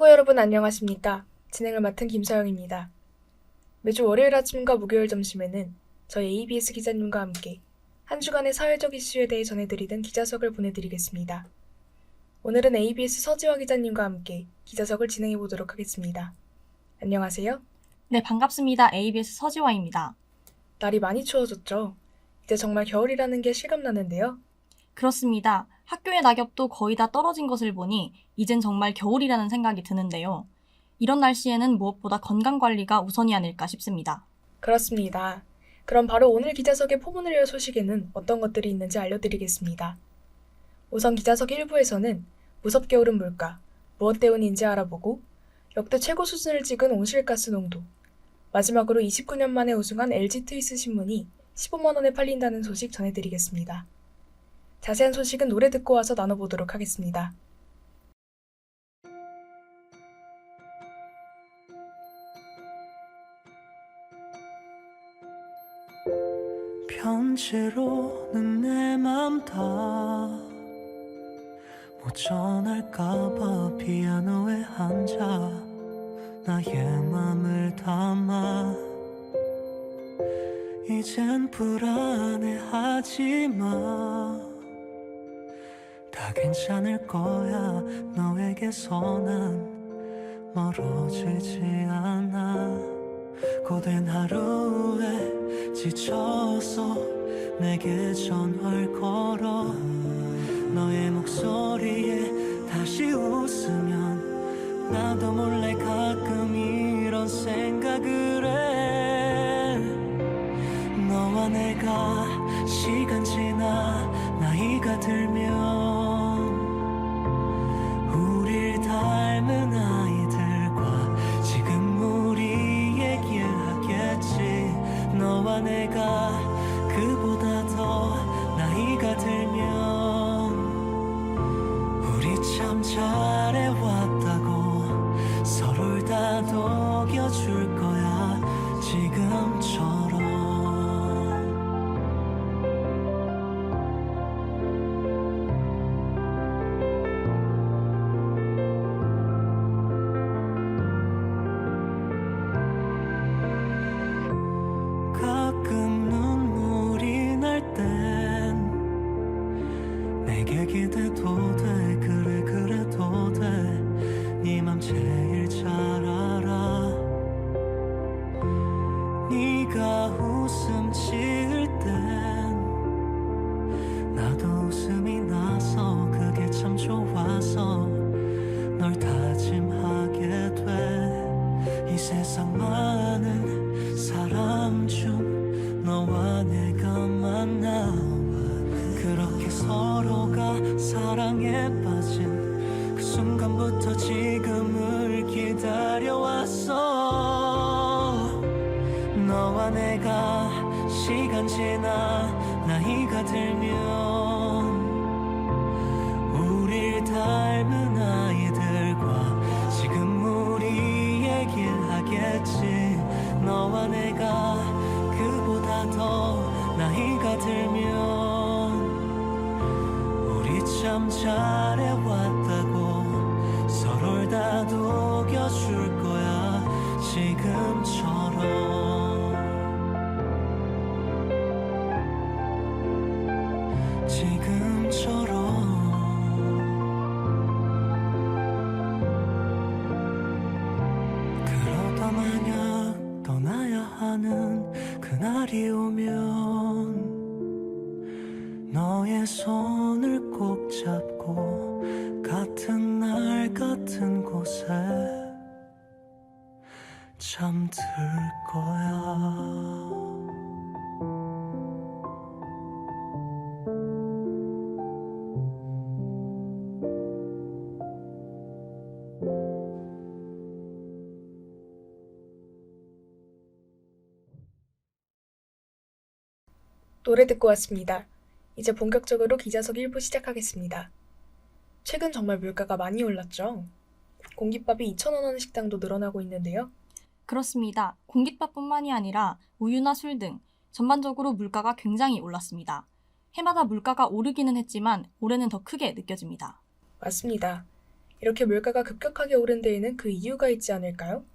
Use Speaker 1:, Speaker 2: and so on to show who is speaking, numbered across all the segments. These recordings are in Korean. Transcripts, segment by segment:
Speaker 1: 애청자고 여러분 안녕하십니까? 진행을 맡은 김서영입니다. 매주 월요일 아침과 목요일 점심에는 저희 ABS 기자님과 함께 한 주간의 사회적 이슈에 대해 전해드리던 기자석을 보내드리겠습니다. 오늘은 ABS 서지화 기자님과 함께 기자석을 진행해 보도록 하겠습니다. 안녕하세요.
Speaker 2: 네, 반갑습니다. ABS 서지화입니다.
Speaker 1: 날이 많이 추워졌죠? 이제 정말 겨울이라는 게 실감나는데요.
Speaker 2: 그렇습니다. 학교의 낙엽도 거의 다 떨어진 것을 보니 이젠 정말 겨울이라는 생각이 드는데요. 이런 날씨에는 무엇보다 건강관리가 우선이 아닐까 싶습니다.
Speaker 1: 그렇습니다. 그럼 바로 오늘 기자석의 포문을 열 소식에는 어떤 것들이 있는지 알려드리겠습니다. 우선 기자석 1부에서는 무섭게 오른 물가, 무엇 때문인지 알아보고 역대 최고 수준을 찍은 온실가스 농도, 마지막으로 29년 만에 우승한 LG 트위스 신문이 15만 원에 팔린다는 소식 전해드리겠습니다. 자세한 소식은 노래 듣고 와서 나눠보도록 하겠습니다.
Speaker 3: 편지로는 내 맘 다 못 전할까봐 피아노에 앉아 나의 맘을 담아 이젠 불안해하지마 다 괜찮을 거야 너에게서 난 멀어지지 않아 고된 하루에 지쳐서 내게 전화를 걸어 너의 목소리에 다시 웃으면 나도 몰래 가끔 이런 생각을 해 너와 내가 시간 지나 나이가 들면 우릴 닮은 아이들과 지금 우리 얘기하겠지 너와 내가 그보다 더 나이가 들면 우리 참 잘해왔다고 서로를 다독여줄 거야 지금처럼 가끔 눈물이 날 땐 내게 기대도 돼 그래 그래도 돼 네 맘 제일 잘 알아 네가 웃음 지을 땐 나도 웃음이 나서 그게 참 좋아서 널 다짐하게 돼 이 세상 많은 사람 중 너와 내가 만나 그렇게 서로가 사랑에 빠진 그 순간부터 지금을 기다려왔어 너와 내가 시간 지나 나이가 들면 우릴 닮은 아이들과 지금 우리 얘기하겠지 너와 내가 그보다 더 나이가 들면 우리 참 잘해왔다고 서로를 다독여줄 거야 지금처럼 그러다 만약 떠나야 하는 그날이 오면 너의 손을 꼭 잡고 같은 날 같은 곳에 잠들 거야
Speaker 1: 노래 듣고 왔습니다. 이제 본격적으로 기자석 1부 시작하겠습니다. 최근 정말 물가가 많이 올랐죠? 공깃밥이 2,000원 하는 식당도 늘어나고 있는데요.
Speaker 2: 그렇습니다. 공깃밥뿐만이 아니라 우유나 술 등 전반적으로 물가가 굉장히 올랐습니다. 해마다 물가가 오르기는 했지만 올해는 더 크게 느껴집니다.
Speaker 1: 맞습니다. 이렇게 물가가 급격하게 오른 데에는 그 이유가 있지 않을까요?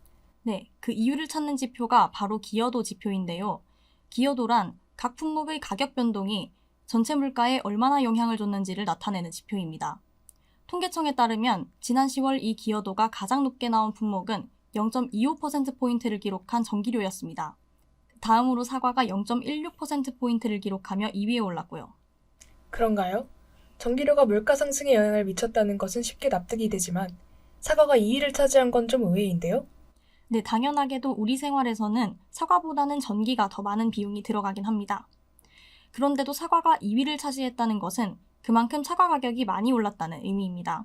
Speaker 2: 네, 그 이유를 찾는 지표가 바로 기여도 지표인데요. 기여도란 각 품목의 가격 변동이 전체 물가에 얼마나 영향을 줬는지를 나타내는 지표입니다. 통계청에 따르면 지난 10월 이 기여도가 가장 높게 나온 품목은 0.25%포인트를 기록한 전기료였습니다. 다음으로 사과가 0.16%포인트를 기록하며 2위에 올랐고요.
Speaker 1: 그런가요? 전기료가 물가 상승에 영향을 미쳤다는 것은 쉽게 납득이 되지만 사과가 2위를 차지한 건 좀 의외인데요?
Speaker 2: 네, 당연하게도 우리 생활에서는 사과보다는 전기가 더 많은 비용이 들어가긴 합니다. 그런데도 사과가 2위를 차지했다는 것은 그만큼 사과 가격이 많이 올랐다는 의미입니다.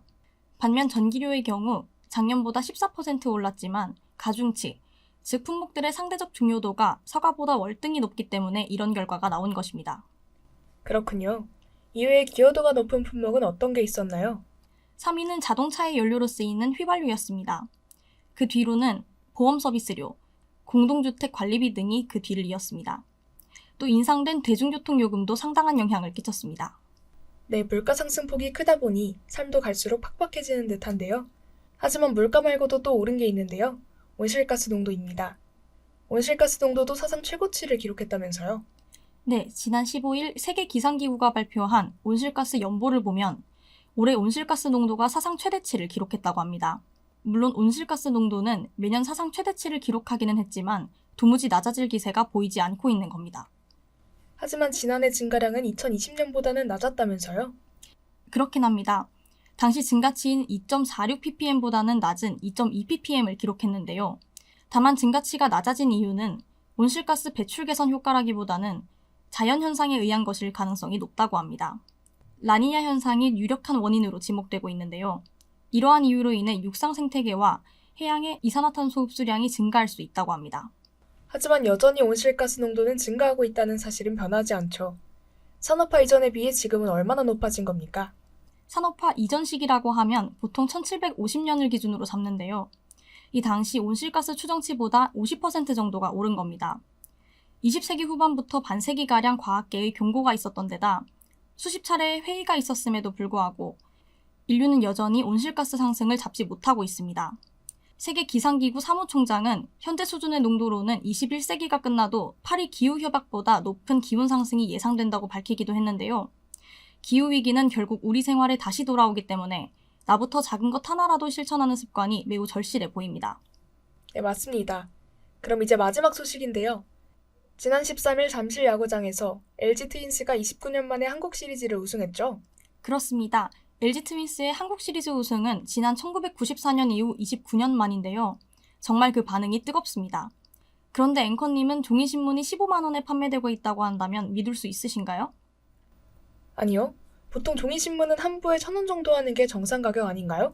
Speaker 2: 반면 전기료의 경우 작년보다 14% 올랐지만 가중치, 즉 품목들의 상대적 중요도가 사과보다 월등히 높기 때문에 이런 결과가 나온 것입니다.
Speaker 1: 그렇군요. 이외에 기여도가 높은 품목은 어떤 게 있었나요?
Speaker 2: 3위는 자동차의 연료로 쓰이는 휘발유였습니다. 그 뒤로는 보험 서비스료, 공동주택 관리비 등이 그 뒤를 이었습니다. 또 인상된 대중교통 요금도 상당한 영향을 끼쳤습니다.
Speaker 1: 네, 물가 상승폭이 크다 보니 삶도 갈수록 팍팍해지는 듯한데요. 하지만 물가 말고도 또 오른 게 있는데요. 온실가스 농도입니다. 온실가스 농도도 사상 최고치를 기록했다면서요.
Speaker 2: 네, 지난 15일 세계기상기구가 발표한 온실가스 연보를 보면 올해 온실가스 농도가 사상 최대치를 기록했다고 합니다. 물론 온실가스 농도는 매년 사상 최대치를 기록하기는 했지만 도무지 낮아질 기세가 보이지 않고 있는 겁니다.
Speaker 1: 하지만 지난해 증가량은 2020년보다는 낮았다면서요.
Speaker 2: 그렇긴 합니다. 당시 증가치인 2.46ppm보다는 낮은 2.2ppm을 기록했는데요. 다만 증가치가 낮아진 이유는 온실가스 배출 개선 효과라기보다는 자연현상에 의한 것일 가능성이 높다고 합니다. 라니냐 현상이 유력한 원인으로 지목되고 있는데요. 이러한 이유로 인해 육상 생태계와 해양의 이산화탄소 흡수량이 증가할 수 있다고 합니다.
Speaker 1: 하지만 여전히 온실가스 농도는 증가하고 있다는 사실은 변하지 않죠. 산업화 이전에 비해 지금은 얼마나 높아진 겁니까?
Speaker 2: 산업화 이전 시기라고 하면 보통 1750년을 기준으로 잡는데요. 이 당시 온실가스 추정치보다 50% 정도가 오른 겁니다. 20세기 후반부터 반세기가량 과학계의 경고가 있었던 데다 수십 차례의 회의가 있었음에도 불구하고 인류는 여전히 온실가스 상승을 잡지 못하고 있습니다. 세계기상기구 사무총장은 현재 수준의 농도로는 21세기가 끝나도 파리 기후협약보다 높은 기온 상승이 예상된다고 밝히기도 했는데요. 기후위기는 결국 우리 생활에 다시 돌아오기 때문에 나부터 작은 것 하나라도 실천하는 습관이 매우 절실해 보입니다.
Speaker 1: 네, 맞습니다. 그럼 이제 마지막 소식인데요. 지난 13일 잠실 야구장에서 LG 트윈스가 29년 만에 한국 시리즈를 우승했죠.
Speaker 2: 그렇습니다. LG 트윈스의 한국 시리즈 우승은 지난 1994년 이후 29년 만인데요. 정말 그 반응이 뜨겁습니다. 그런데 앵커님은 종이신문이 15만 원에 판매되고 있다고 한다면 믿을 수 있으신가요?
Speaker 1: 아니요. 보통 종이신문은 한 부에 1,000원 정도 하는 게 정상 가격 아닌가요?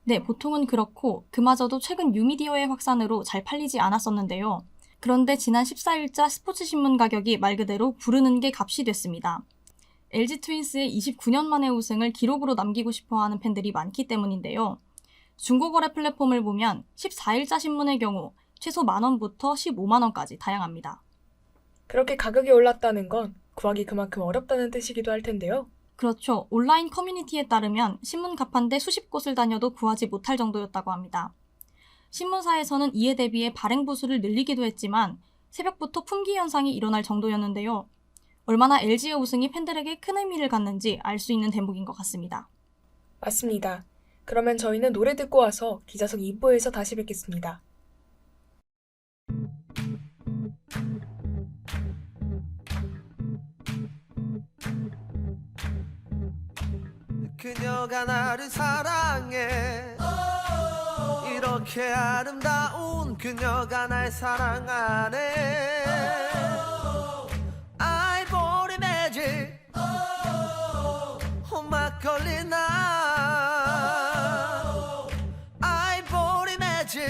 Speaker 2: 네, 보통은 그렇고 그마저도 최근 뉴미디어의 확산으로 잘 팔리지 않았었는데요. 그런데 지난 14일자 스포츠신문 가격이 말 그대로 부르는 게 값이 됐습니다. LG 트윈스의 29년 만의 우승을 기록으로 남기고 싶어하는 팬들이 많기 때문인데요. 중고거래 플랫폼을 보면 14일자 신문의 경우 최소 10,000원부터 150,000원까지 다양합니다.
Speaker 1: 그렇게 가격이 올랐다는 건 구하기 그만큼 어렵다는 뜻이기도 할 텐데요.
Speaker 2: 그렇죠. 온라인 커뮤니티에 따르면 신문 가판대 수십 곳을 다녀도 구하지 못할 정도였다고 합니다. 신문사에서는 이에 대비해 발행 부수를 늘리기도 했지만 새벽부터 품귀 현상이 일어날 정도였는데요. 얼마나 LG의 우승이 팬들에게 큰 의미를 갖는지 알 수 있는 대목인 것 같습니다.
Speaker 1: 맞습니다. 그러면 저희는 노래 듣고 와서 기자석 2부에서 다시 뵙겠습니다.
Speaker 3: 그녀가 나를 사랑해 이렇게 아름다운 그녀가 날 사랑하네 아이보리 매직 막걸리 나 아이보리 매직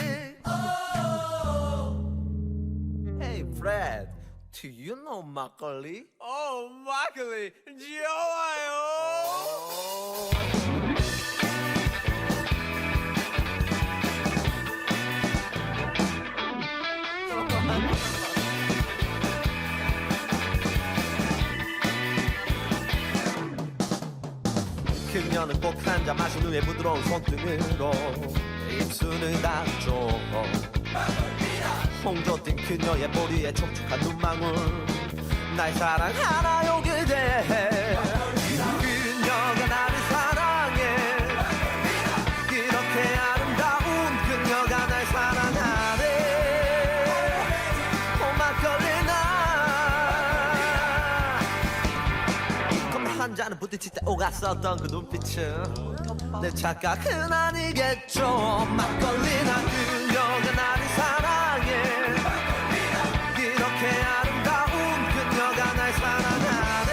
Speaker 3: Hey Fred, do you know 막걸리? 막걸리 좋아요
Speaker 4: 그녀는 꼭 한 잔 마신 후에 부드러운 손등으로 입술을 닦죠. 홍조 띈 그녀의 머리에 촉촉한 눈망울. 날 사랑하나요 그대. 그녀가 나를 사랑해. 이렇게 아름다운 그녀가 날 사랑하네. 막걸리나 건배 한 잔을 부딪힐 때 오갔었던 그 눈빛은 내 착각은 아니겠죠. 막걸리나 그녀가 나를 사랑해. 이렇게 아름다운 그녀가 날 사랑하네.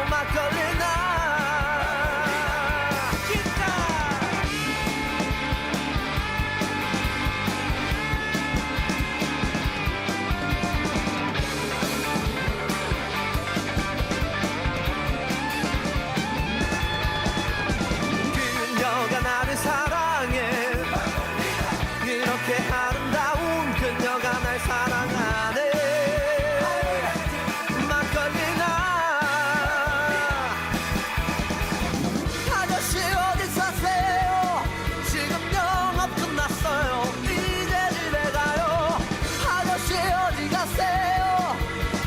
Speaker 4: 막걸리나 그녀가 나를 사랑해. 이렇게 아름다운 그녀가 날 사랑하네. 막걸리나 아저씨 어디 사세요? 지금 영업 끝났어요. 이제 집에 가요. 아저씨 어디 가세요?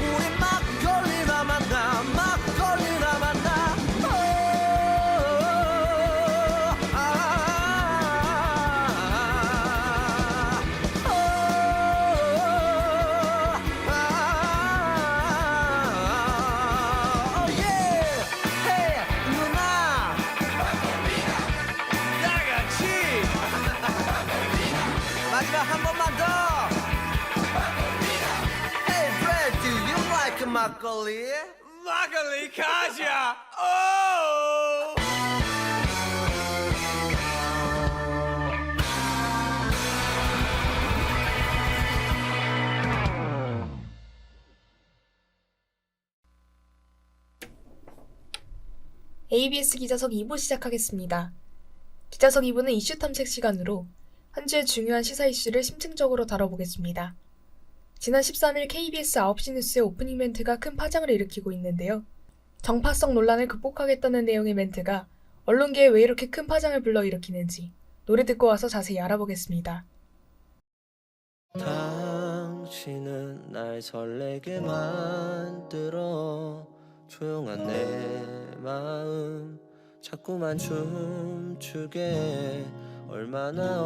Speaker 4: 우리 막걸리나 만나. 막걸리나 만나. 마지막 한 번만 더. Hey Fred, do you like 막걸리? 막걸리 가자. 오.
Speaker 1: ABS 기자석 2부 시작하겠습니다. 기자석 2부는 이슈 탐색 시간으로 한 주의 중요한 시사 이슈를 심층적으로 다뤄보겠습니다. 지난 13일 KBS 9시 뉴스의 오프닝 멘트가 큰 파장을 일으키고 있는데요. 정파성 논란을 극복하겠다는 내용의 멘트가 언론계에 왜 이렇게 큰 파장을 불러일으키는지 노래 듣고 와서 자세히 알아보겠습니다.
Speaker 3: 당신은 날 설레게 만들어 조용한 내 마음 자꾸만 춤추게 얼마나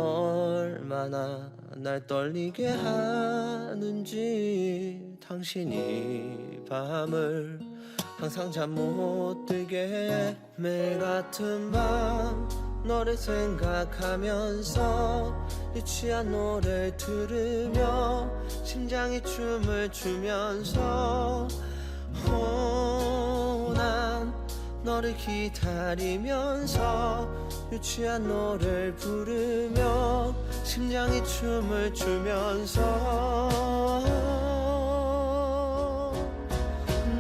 Speaker 3: 날 떨리게 하는지 당신이 밤을 항상 잠 못 들게 해. 매일 같은 밤 너를 생각하면서 유치한 노래를 들으며 심장이 춤을 추면서 난 너를 기다리면서 유치한 노래를 부르며 심장이 춤을 추면서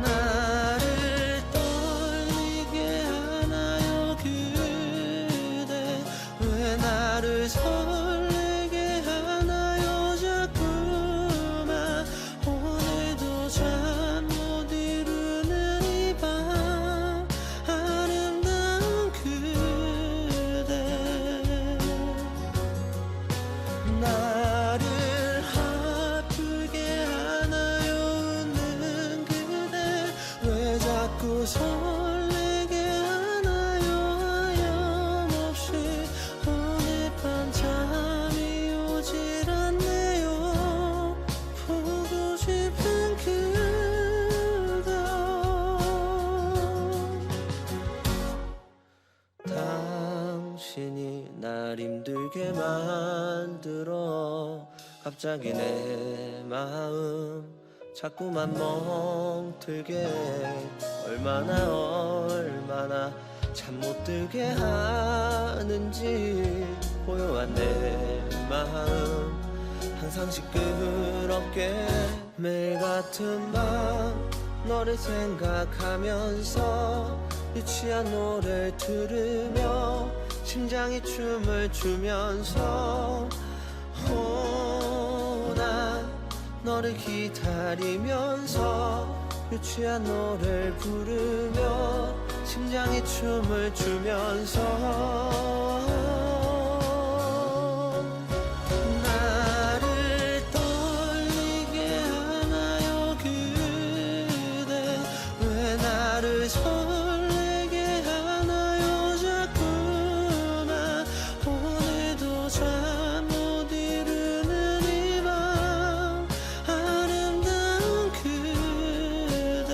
Speaker 3: 나를 떨리게 하나요 그대. 왜 나를 설레게 하나요 자꾸만. 오늘도 잠 못 이루는 이 밤 아름다운 그대. 나를 아프게 하나요 웃는 그대. 왜 자꾸 설레게 하나요 하염없이. 오늘 밤 잠이 오질 않네요 보고 싶은 그대. 당신이 날 힘들게 만들어 갑자기 내 마음 자꾸만 멍들게 얼마나 잠 못 들게 하는지 고요한 내 마음 항상 시끄럽게. 매일 같은 밤 너를 생각하면서 유치한 노래를 들으며 심장이 춤을 추면서 난 너를 기다리면서 유치한 노래를 부르며
Speaker 4: 심장이 춤을 추면서 나를 떨리게 하나요 그대 왜 나를 설레게 하나요 자꾸만 오늘도 잠 못 이루는 이 밤 아름다운 그대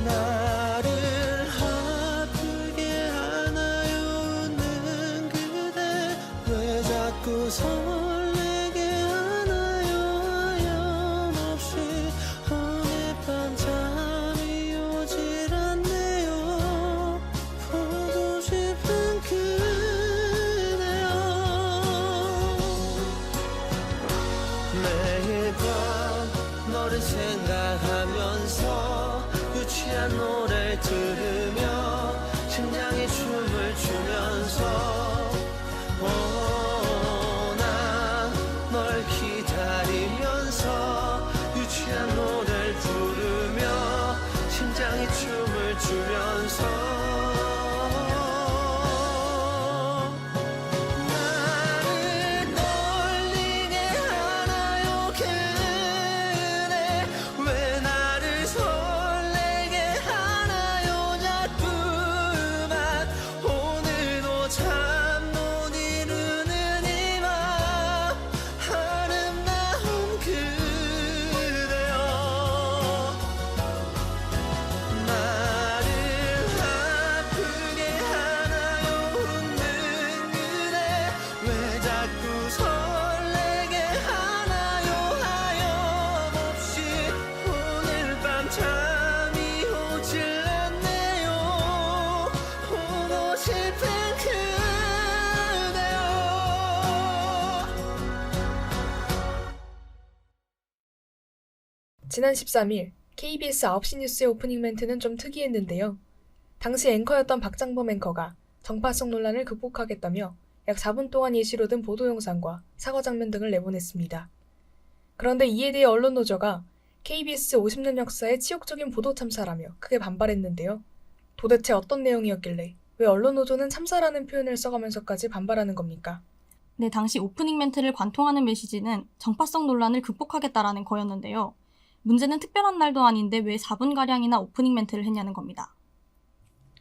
Speaker 4: 나를 아프게 하나요 웃는 그대 왜 자꾸 설레게 하나요 하염없이 오늘 밤 잠이 오질 않네요 보고 싶은 그대여 매일 밤 너를 생각하면서 유치한 노래를 들으며 심장이 춤을 추면서 난 널 기다리면서 유치한 노래를 부르며 심장이 춤을 추면서 나를 떨리게 하나요 그대 왜 나를 설레게 하나요 자꾸만 오늘도 잠 못 이루는 이 밤 아름다운 그대여 나를 아프게 하나요 웃는 그대 왜 자꾸 설레게 하나요 하염없이 오늘 밤 잠이 오질 않네요 보고 싶은 그대여
Speaker 1: 지난 13일 KBS 9시 뉴스의 오프닝 멘트는 좀 특이했는데요. 당시 앵커였던 박장범 앵커가 정파성 논란을 극복하겠다며 약 4분 동안 예시로 든 보도 영상과 사과 장면 등을 내보냈습니다. 그런데 이에 대해 언론노조가 KBS 50년 역사의 치욕적인 보도 참사라며 크게 반발했는데요. 도대체 어떤 내용이었길래 왜 언론노조는 참사라는 표현을 써가면서까지 반발하는 겁니까?
Speaker 2: 네, 당시 오프닝 멘트를 관통하는 메시지는 정파성 논란을 극복하겠다라는 거였는데요. 문제는 특별한 날도 아닌데 왜 4분가량이나 오프닝 멘트를 했냐는 겁니다.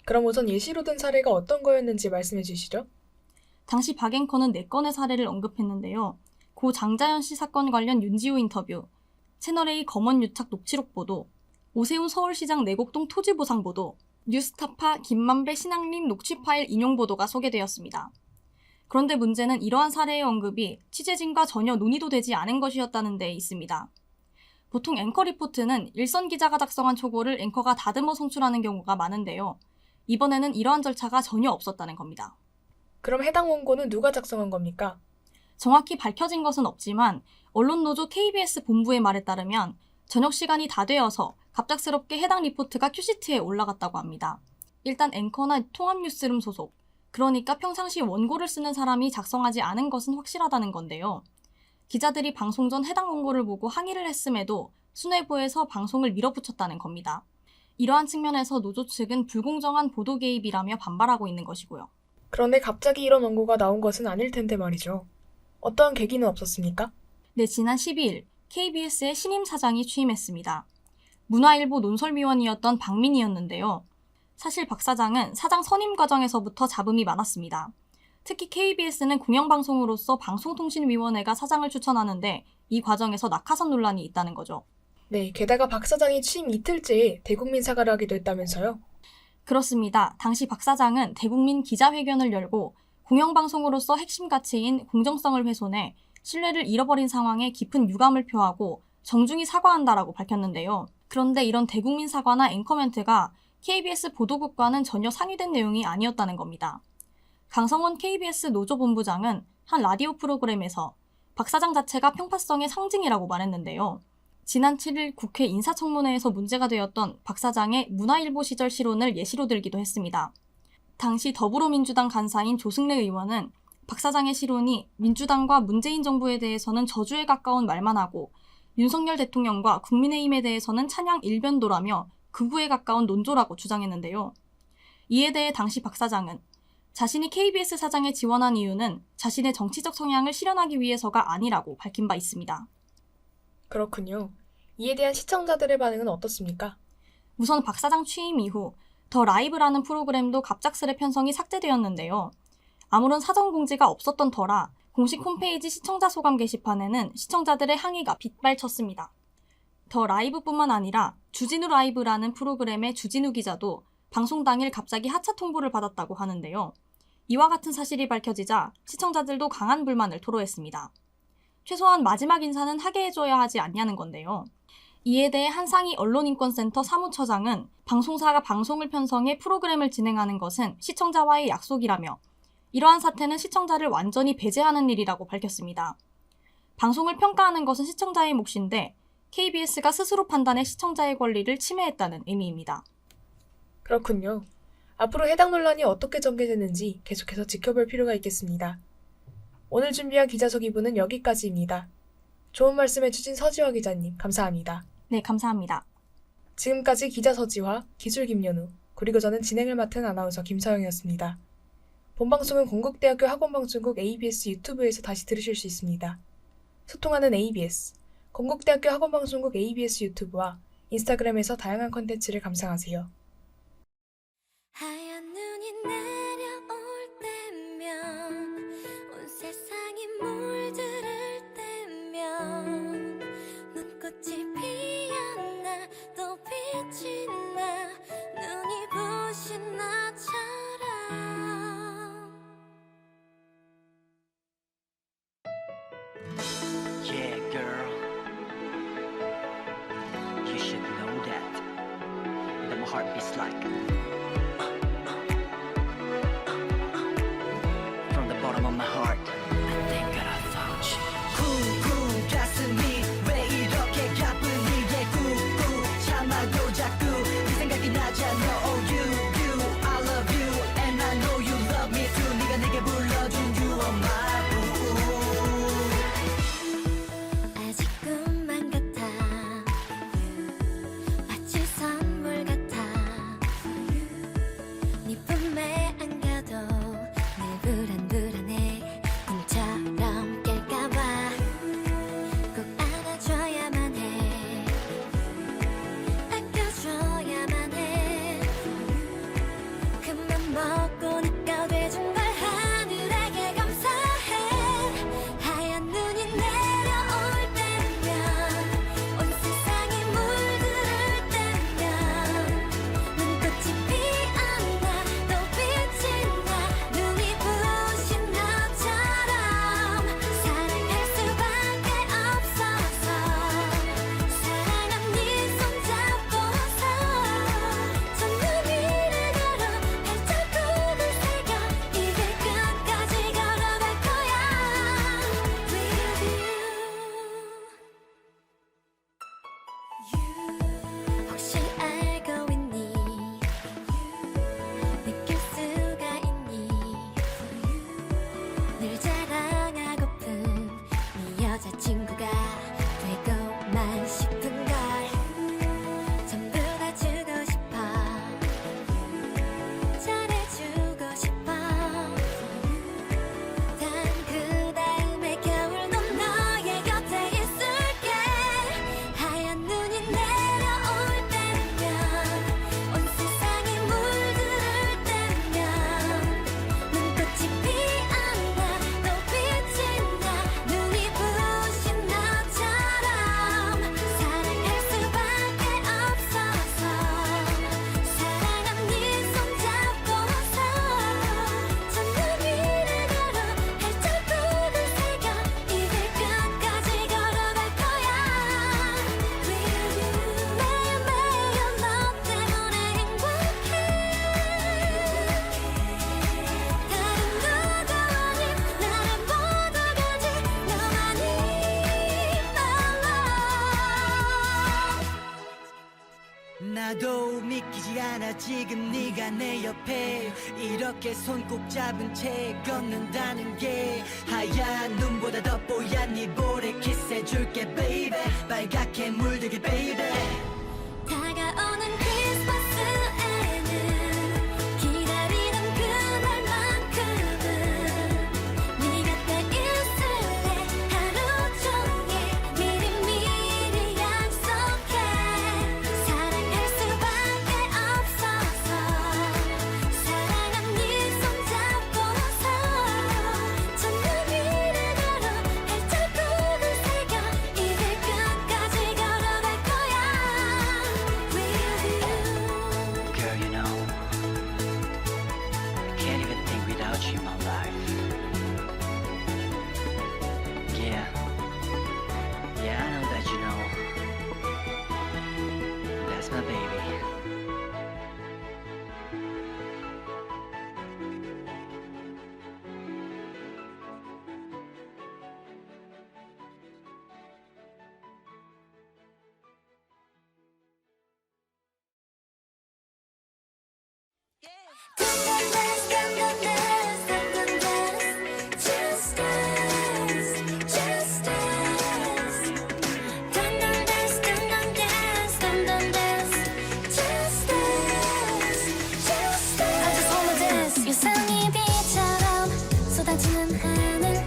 Speaker 1: 그럼 우선 예시로 든 사례가 어떤 거였는지 말씀해 주시죠.
Speaker 2: 당시 박 앵커는 4건의 사례를 언급했는데요. 고 장자연 씨 사건 관련 윤지호 인터뷰, 채널A 검언유착 녹취록 보도, 오세훈 서울시장 내곡동 토지 보상 보도, 뉴스타파 김만배 신앙림 녹취 파일 인용 보도가 소개되었습니다. 그런데 문제는 이러한 사례의 언급이 취재진과 전혀 논의도 되지 않은 것이었다는 데 있습니다. 보통 앵커 리포트는 일선 기자가 작성한 초고를 앵커가 다듬어 송출하는 경우가 많은데요. 이번에는 이러한 절차가 전혀 없었다는 겁니다.
Speaker 1: 그럼 해당 원고는 누가 작성한 겁니까?
Speaker 2: 정확히 밝혀진 것은 없지만 언론노조 KBS 본부의 말에 따르면 저녁 시간이 다 되어서 갑작스럽게 해당 리포트가 큐시트에 올라갔다고 합니다. 일단 앵커나 통합뉴스룸 소속, 그러니까 평상시 원고를 쓰는 사람이 작성하지 않은 것은 확실하다는 건데요. 기자들이 방송 전 해당 원고를 보고 항의를 했음에도 수뇌부에서 방송을 밀어붙였다는 겁니다. 이러한 측면에서 노조 측은 불공정한 보도 개입이라며 반발하고 있는 것이고요.
Speaker 1: 그런데 갑자기 이런 원고가 나온 것은 아닐 텐데 말이죠. 어떠한 계기는 없었습니까?
Speaker 2: 네, 지난 12일 KBS의 신임 사장이 취임했습니다. 문화일보 논설위원이었던 박민희였는데요. 사실 박 사장은 사장 선임 과정에서부터 잡음이 많았습니다. 특히 KBS는 공영방송으로서 방송통신위원회가 사장을 추천하는데 이 과정에서 낙하산 논란이 있다는 거죠.
Speaker 1: 네, 게다가 박 사장이 취임 이틀째에 대국민 사과를 하기도 했다면서요?
Speaker 2: 그렇습니다. 당시 박 사장은 대국민 기자회견을 열고 공영방송으로서 핵심 가치인 공정성을 훼손해 신뢰를 잃어버린 상황에 깊은 유감을 표하고 정중히 사과한다라고 밝혔는데요. 그런데 이런 대국민 사과나 앵커 멘트가 KBS 보도국과는 전혀 상의된 내용이 아니었다는 겁니다. 강성원 KBS 노조본부장은 한 라디오 프로그램에서 박 사장 자체가 편파성의 상징이라고 말했는데요. 지난 7일 국회 인사청문회에서 문제가 되었던 박 사장의 문화일보 시절 실론을 예시로 들기도 했습니다. 당시 더불어민주당 간사인 조승래 의원은 박 사장의 실론이 민주당과 문재인 정부에 대해서는 저주에 가까운 말만 하고 윤석열 대통령과 국민의힘에 대해서는 찬양 일변도라며 극우에 가까운 논조라고 주장했는데요. 이에 대해 당시 박 사장은 자신이 KBS 사장에 지원한 이유는 자신의 정치적 성향을 실현하기 위해서가 아니라고 밝힌 바 있습니다.
Speaker 1: 그렇군요. 이에 대한 시청자들의 반응은 어떻습니까?
Speaker 2: 우선 박 사장 취임 이후 더 라이브라는 프로그램도 갑작스레 편성이 삭제되었는데요. 아무런 사전 공지가 없었던 터라 공식 홈페이지 시청자 소감 게시판에는 시청자들의 항의가 빗발쳤습니다. 더 라이브뿐만 아니라 주진우 라이브라는 프로그램의 주진우 기자도 방송 당일 갑자기 하차 통보를 받았다고 하는데요. 이와 같은 사실이 밝혀지자 시청자들도 강한 불만을 토로했습니다. 최소한 마지막 인사는 하게 해줘야 하지 않냐는 건데요. 이에 대해 한상희 언론인권센터 사무처장은 방송사가 방송을 편성해 프로그램을 진행하는 것은 시청자와의 약속이라며 이러한 사태는 시청자를 완전히 배제하는 일이라고 밝혔습니다. 방송을 평가하는 것은 시청자의 몫인데 KBS가 스스로 판단해 시청자의 권리를 침해했다는 의미입니다.
Speaker 1: 그렇군요. 앞으로 해당 논란이 어떻게 전개되는지 계속해서 지켜볼 필요가 있겠습니다. 오늘 준비한 기자석 2부는 여기까지입니다. 좋은 말씀 해주신 서지화 기자님 감사합니다.
Speaker 2: 네, 감사합니다.
Speaker 1: 지금까지 기자 서지화, 기술 김연우, 그리고 저는 진행을 맡은 아나운서 김서영이었습니다. 본방송은 건국대학교 학원방송국 ABS 유튜브에서 다시 들으실 수 있습니다. 소통하는 ABS, 건국대학교 학원방송국 ABS 유튜브와 인스타그램에서 다양한 콘텐츠를 감상하세요.
Speaker 5: 하얀 눈이 내려올 때면 온 세상이 물들을 때면 눈꽃이 피었나 또 빛이 나 눈이 부신 나처럼
Speaker 6: Yeah, girl. You should know that. That my heart beats like. From the bottom of my heart. I think that I found you. 쿵쿵 가슴이 왜 이렇게 가뿐히 쿵쿵 참아도 자꾸 네 생각이 나잖아. Oh you, I love you and I know you love me too. 네가 내게 불러준 you are my boo.
Speaker 5: 아직 꿈만 같아 마치 선물 같아 네 품에 안겨도 늘 불안불안해 꿈처럼 깰까봐 꼭 안아줘야만 해 아껴줘야만 해 그만 먹고 네가 돼준 걸 하늘에게 감사해 하얀 눈이 내려올 때면 온 세상이 물들을 때면 눈꽃이 피었나 또 빛이 나 눈이 부신 나처럼 사랑할 수밖에 없어서 사랑한 네 손잡고서 저 눈위를 걸어 발자국을 새겨 이 길 끝까지 걸어갈 거야 With you 혹시 알고 있니 느낄 수가 있니 늘 자랑하고픈 네 여자친구가 되고만 싶은 걸 전부 다 주고 싶어 잘해주고 싶어 단 그 다음에 겨울 넌 너의 곁에 있을게 하얀 눈이 내려올 때면 온 세상이 물들을 때면 눈꽃이 피었나 또 빛이 나 눈이 부신 나처럼 사랑할 수밖에 없어서 사랑한 네 손잡고서 저 눈위를 걸어 발자국을 새겨 이 길 끝까지 걸어갈 거야 With you 매일매일 너 때문에 행복해 다른 누구 아닌 나를 뻗어가지 너만이
Speaker 6: 나도 믿기지 않아 지금 네가 내 옆에 이렇게 손 꼭 잡은 채 걷는다는 게 하얀 눈보다 더 뽀얀 네 볼에 키스해줄게 baby 빨갛게 물들게 baby
Speaker 5: 다가오는 그
Speaker 6: That's my baby.
Speaker 5: 유성이 비처럼 쏟아지는 하늘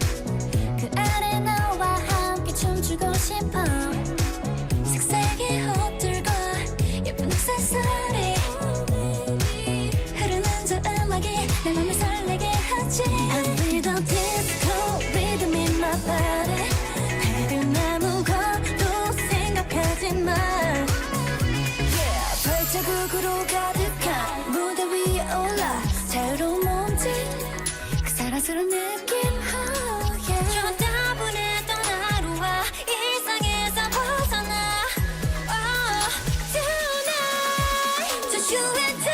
Speaker 5: 그 아래 너와 함께 춤추고 싶어 색색의 옷들과 예쁜 옥새소리 흐르는 저 음악이 내 맘을 설레게 하지 I feel the disco rhythm in my body 다른 아무것도 생각하지 마 yeah, 발자국으로 가득한 무대 위에 올라 자유로운 몸짓 그 사랑스러운 느낌 oh, yeah. 저 따분했던 하루와 일상에서 벗어나 oh, tonight Just you and I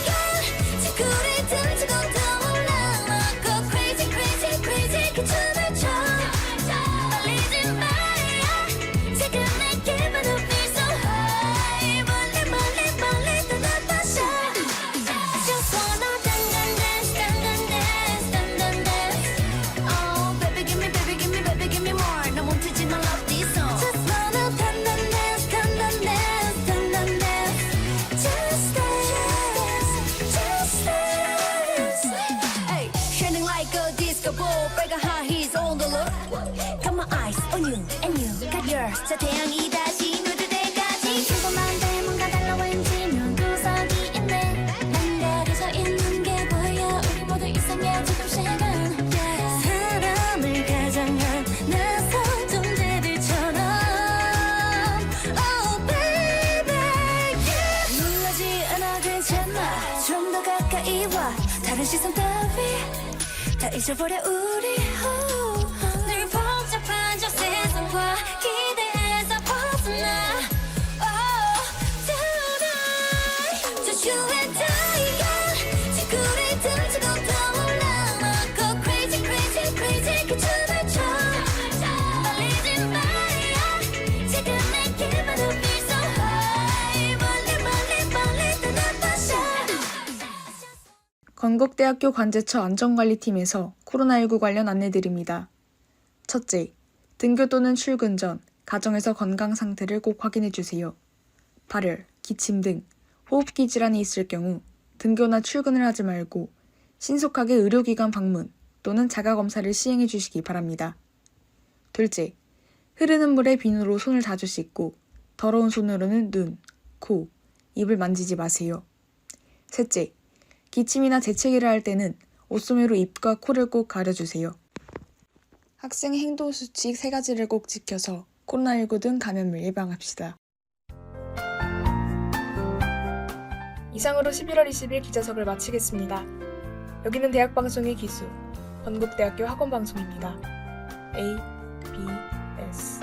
Speaker 5: yeah. 지구를 던지고 떠올라 Go crazy crazy crazy 그 춤을 춰 떨리지 마야 지금 내게만 feel so high 멀리 멀리 멀리 떠나봐서 I just wanna dance Oh baby give me more 너 멈추지 마 love this song Just wanna dance Just dance Hey shining like a disco ball 빨간 high heels on the look Got my eyes on you and you got yours 저 태양이 다시 누를 때까지 평범한데 뭔가 달라 왠지 묘구석이 있네 난 가려져 있는 게 보여 우리 모두 이상해 조금씩은 사람을 가장한 낯선 존재들처럼 Oh baby yeah. 놀라지 않아 괜찮아 좀 더 가까이 와 다른 시선 따위 다 잊어버려 우리 늘 복잡한 저 세상과 기대에서 벗어나 Oh tonight Just you and I yeah. 지구를 던지고 떠올라 Go crazy crazy crazy 그 춤을 춰 떨리지 마야 지금 내게만 feel so high 멀리 멀리 멀리 떠나봐서
Speaker 1: 건국대학교 관제처 안전관리팀에서 코로나19 관련 안내드립니다. 첫째, 등교 또는 출근 전 가정에서 건강 상태를 꼭 확인해주세요. 발열, 기침 등 호흡기 질환이 있을 경우 등교나 출근을 하지 말고 신속하게 의료기관 방문 또는 자가검사를 시행해 주시기 바랍니다. 둘째, 흐르는 물에 비누로 손을 자주 씻고 더러운 손으로는 눈, 코, 입을 만지지 마세요. 셋째, 기침이나 재채기를 할 때는 옷소매로 입과 코를 꼭 가려주세요. 학생 행동수칙 3가지를 꼭 지켜서 코로나19 등 감염을 예방합시다. 이상으로 11월 20일 기자석을 마치겠습니다. 여기는 대학방송의 기수, 건국대학교 학원방송입니다. ABS